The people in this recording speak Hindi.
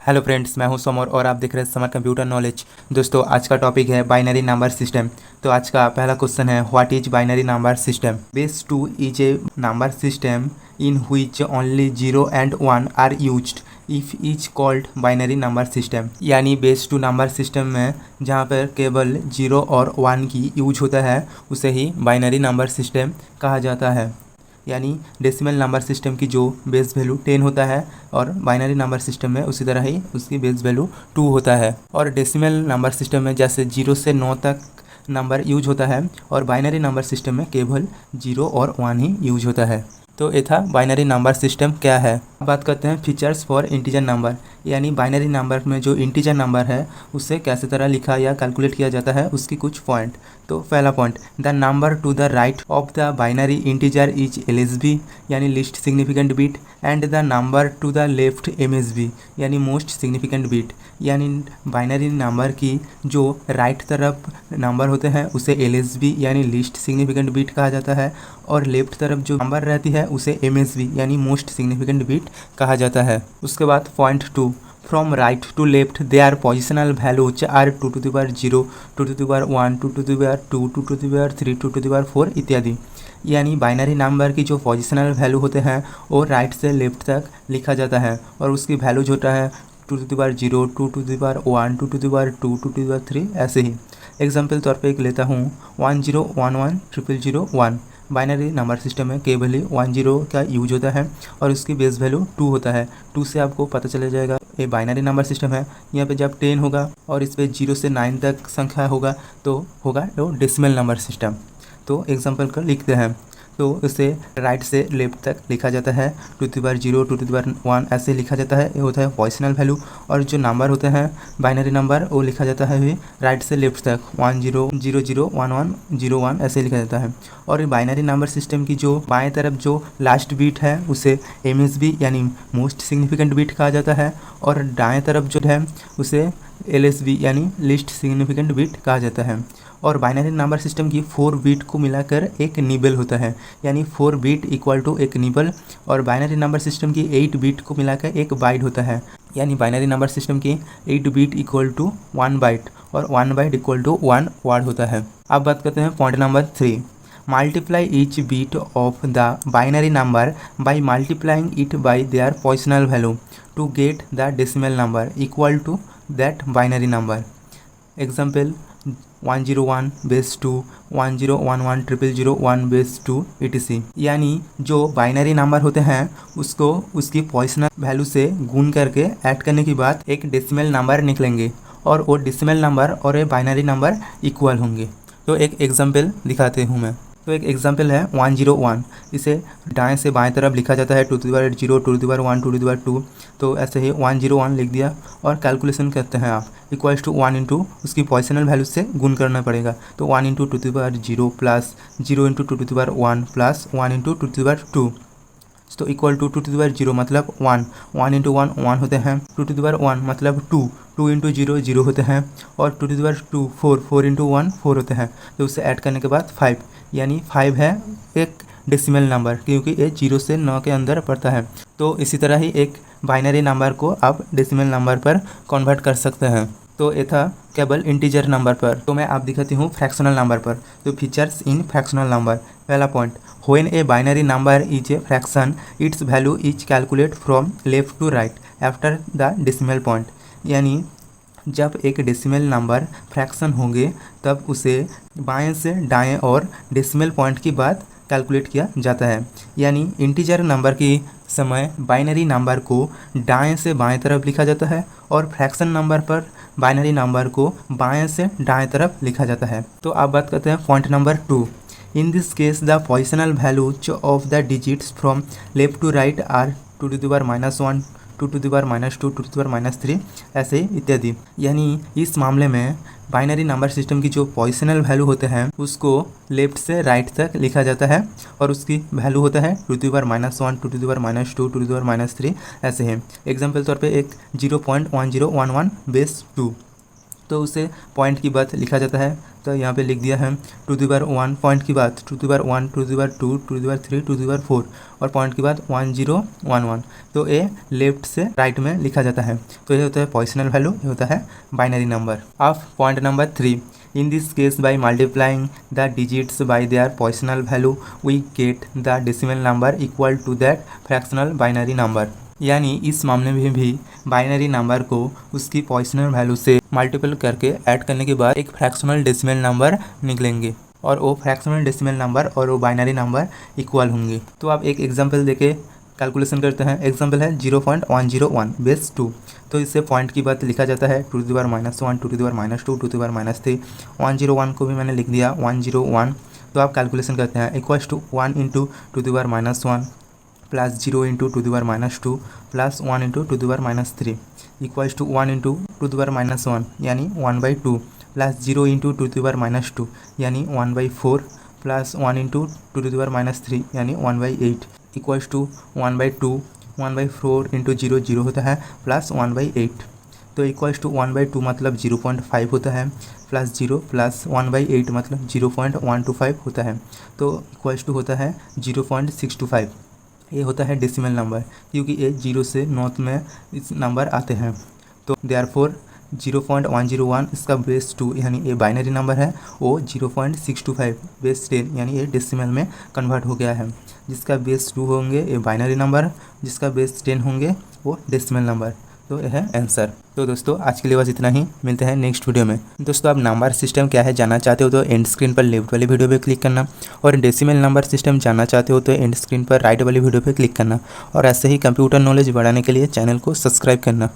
हेलो फ्रेंड्स, मैं हूं समर और आप देख रहे हैं समर कंप्यूटर नॉलेज। दोस्तों, आज का टॉपिक है बाइनरी नंबर सिस्टम। तो आज का पहला क्वेश्चन है, what is binary number system? Base 2 is a number system in which only 0 and 1 are used if is called binary number system. यानी बेस 2 नंबर सिस्टम में जहाँ पर केवल 0 और 1 की यूज होता है उसे ही बाइनरी नंबर सिस्टम कहा जाता है। यानी डेसिमल नंबर सिस्टम की जो बेस वैल्यू 10 होता है और बाइनरी नंबर सिस्टम में उसी तरह ही उसकी बेस वैल्यू 2 होता है। और डेसिमल नंबर सिस्टम में जैसे 0 से 9 तक नंबर यूज होता है और बाइनरी नंबर सिस्टम में केवल 0 और 1 ही यूज होता है। तो ये था बाइनरी नंबर सिस्टम क्या है। अब बात करते हैं फीचर्स फॉर इंटीजर नंबर। यानी बाइनरी नंबर में जो इंटीजर नंबर है उसे कैसे तरह लिखा या कैलकुलेट किया जाता है उसकी कुछ पॉइंट। तो पहला point, the number to the right of the binary integer is LSB यानी least significant bit and the number to the left MSB यानी मोस्ट सिग्निफिकेंट बिट। यानी बाइनरी नंबर की जो राइट तरफ नंबर होते हैं उसे एलएसबी यानी लिस्ट सिग्निफिकेंट बिट कहा जाता है और लेफ्ट तरफ जो नंबर रहती है उसे एमएसबी यानी मोस्ट सिग्निफिकेंट बिट कहा जाता है। उसके बाद point 2, from right to left their positional values are 2 to the power 0, 2 to the power 1, 2 to the power 2, 2 to the power 3, 2 to the power 4 इत्यादि। यानी बाइनरी नंबर की जो पोजिशनल वैल्यू होते हैं वो राइट से लेफ्ट तक लिखा जाता है और उसकी वैल्यूज होता है 2 to the power 0, 2 to the power 1, 2 to the power 2, 2 to the power 3 ऐसे ही। एग्जाम्पल तौर पे एक लेता हूँ 10110001। बाइनरी नंबर सिस्टम में केवल ही 10 का यूज होता है और उसकी बेस वैल्यू 2 होता है। 2 से आपको पता चला जाएगा ये बाइनरी नंबर सिस्टम है। यहाँ पे जब 10 होगा और इस पे 0 से 9 तक संख्या होगा तो होगा वो डेसिमल नंबर सिस्टम। तो एग्जाम्पल कर लिखते हैं। तो इसे राइट से लेफ्ट तक लिखा जाता है 2 to the power 0, 2 to the power 1 ऐसे लिखा जाता है। ये होता है पोजिशनल वैल्यू। और जो नंबर होते हैं बाइनरी नंबर वो लिखा जाता है भी राइट से लेफ्ट तक 10 00 11 01 ऐसे लिखा जाता है। और बाइनरी नंबर सिस्टम की जो बाएं तरफ जो लास्ट बीट है उसे एमएसबी यानी मोस्ट सिग्निफिकेंट बीट कहा जाता है और दाएं तरफ जो है उसे एलएसबी यानी लिस्ट सिग्निफिकेंट बीट कहा जाता है। और बाइनरी नंबर सिस्टम की 4 बीट को मिलाकर एक निबल होता है। यानी 4 बीट इक्वल टू एक निबल। और बाइनरी नंबर सिस्टम की 8 बीट को मिलाकर एक बाइट होता है। यानी बाइनरी नंबर सिस्टम की 8 बीट इक्वल टू 1 बाइट और 1 बाइट इक्वल टू 1 वर्ड होता है। अब बात करते हैं point number 3, multiply each bit of the binary number by multiplying it by their positional value to get the decimal number equal to that binary number. Example 101 base 2, 1011 0001 base 2 etc। यानी जो बाइनरी नंबर होते हैं उसको उसकी पोजिशनल वैल्यू से गुण करके ऐड करने के बाद एक डेसिमल नंबर निकलेंगे और वो डेसिमल नंबर और ये बाइनरी नंबर इक्वल होंगे। तो एक एग्जाम्पल दिखाते हूँ मैं। तो एक एग्जाम्पल है 101। इसे दाएं से बाएं तरफ लिखा जाता है 2 to the power 0, 2 to the power 1, 2 to the power 2। तो ऐसे ही 101 लिख दिया और कैलकुलेशन करते हैं आप इक्वल्स टू 1 इंटू उसकी पोजिशनल वैल्यू से गुण करना पड़ेगा। तो 1 into 2 to the power 0 plus 0 into 2 to the power 1 plus 1 into 2 to the power 2। तो equal to 2 to the power 0 मतलब 1, 1 इंटू 1 1 होते हैं। 2 to the power 1 मतलब 2, 2 इंटू 0 0 होते हैं। और 2 to the power 2 4, 4 इंटू 1 4 होते हैं। तो उसे ऐड करने के बाद 5 यानी 5 है एक डेसिमल नंबर क्योंकि ये 0 से 9 के अंदर पड़ता है। तो इसी तरह ही एक बाइनरी नंबर को आप डेसिमल नंबर पर कन्वर्ट कर सकते हैं। तो ये था केवल इंटीजर नंबर पर। तो मैं आप दिखाती हूँ फ्रैक्शनल नंबर पर। तो फीचर्स इन फ्रैक्शनल नंबर। पहला point, when a binary number is a fraction its value is calculate from left to right after the decimal point. यानी जब एक डेसिमल नंबर फ्रैक्शन होंगे तब उसे बाएं से दाएं और डेसिमल पॉइंट की बाद कैलकुलेट किया जाता है। यानी इंटीजर नंबर के समय बाइनरी नंबर को दाएं से बाएं तरफ लिखा जाता है और फ्रैक्शन नंबर पर बाइनरी नंबर को बाएं से दाएं तरफ लिखा जाता है। तो आप बात करते हैं point number 2। In this case the positional values of the digits from left to right are 2 to the power -1, 2 to the power -2, 2 to the power -3 ऐसे इत्यादि। यानी इस मामले में बाइनरी नंबर सिस्टम की जो पोजिशनल वैल्यू होते हैं उसको लेफ्ट से राइट तक लिखा जाता है और उसकी वैल्यू होता है 2 to the power -1, 2 to the power -2, 2 to the power -3 ऐसे है। एग्जाम्पल तौर पे एक 0.1011 बेस 2। तो उसे पॉइंट की बात लिखा जाता है। तो यहाँ पे लिख दिया है 2^1 पॉइंट की बात 2^1 2^2 2^3 2^4 और पॉइंट की बात 1011। तो ये लेफ्ट से राइट में लिखा जाता है। तो ये होता है पॉजिशनल वैल्यू, ये होता है बाइनरी नंबर। अब point number 3, in this case by multiplying the digits by their positional value we get the decimal number equal to that fractional binary number. यानी इस मामले में भी बाइनरी नंबर को उसकी पॉजिशनल वैल्यू से मल्टीपल करके ऐड करने के बाद एक फ्रैक्शनल डेसिमल नंबर निकलेंगे और वो फ्रैक्शनल डेसिमल नंबर और वो बाइनरी नंबर इक्वल होंगे। तो आप एक एग्जांपल देके कैलकुलेशन करते हैं। एग्जांपल है 0.101 बेस 2। तो इससे पॉइंट की बात लिखा जाता है 2^-1 2^-2 2^-3 101 को भी मैंने लिख दिया 101। तो आप कैलकुलेशन करते हैं equals to 1 × 2^-1 plus 0 × 2^-2 plus 1 × 2^-3 equals to 1 × 2^-1 यानी 1/2 प्लस 0 × 2^-2 यानी 1/4 प्लस 1 × 2^-3 यानी 1/8 इक्वल्स टू 1/2 1/4 × 0 0 होता है प्लस 1/8। तो इक्वल्स टू 1/2 मतलब 0.5 होता है प्लस 0 प्लस 1/8 मतलब 0.125 होता है। तो इक्वल्स टू होता है 0.625। ये होता है डेसिमल नंबर, क्योंकि ये 0 से 9 में इस नंबर आते हैं। तो देयरफॉर 0.101 इसका बेस 2 यानी ये बाइनरी नंबर है, वो 0.625 बेस 10 यानी ये डेसिमल में कन्वर्ट हो गया है। जिसका बेस 2 होंगे ये बाइनरी नंबर, जिसका बेस 10 होंगे वो डेसिमल नंबर। तो यह है आंसर। तो दोस्तों आज के लिए बस इतना ही, मिलते हैं नेक्स्ट वीडियो में। दोस्तों आप नंबर सिस्टम क्या है जानना चाहते हो तो एंड स्क्रीन पर लेफ्ट वाली वीडियो पे क्लिक करना, और डेसिमल नंबर सिस्टम जानना चाहते हो तो एंड स्क्रीन पर राइट वाली वीडियो पे क्लिक करना। और ऐसे ही कंप्यूटर नॉलेज बढ़ाने के लिए चैनल को सब्सक्राइब करना।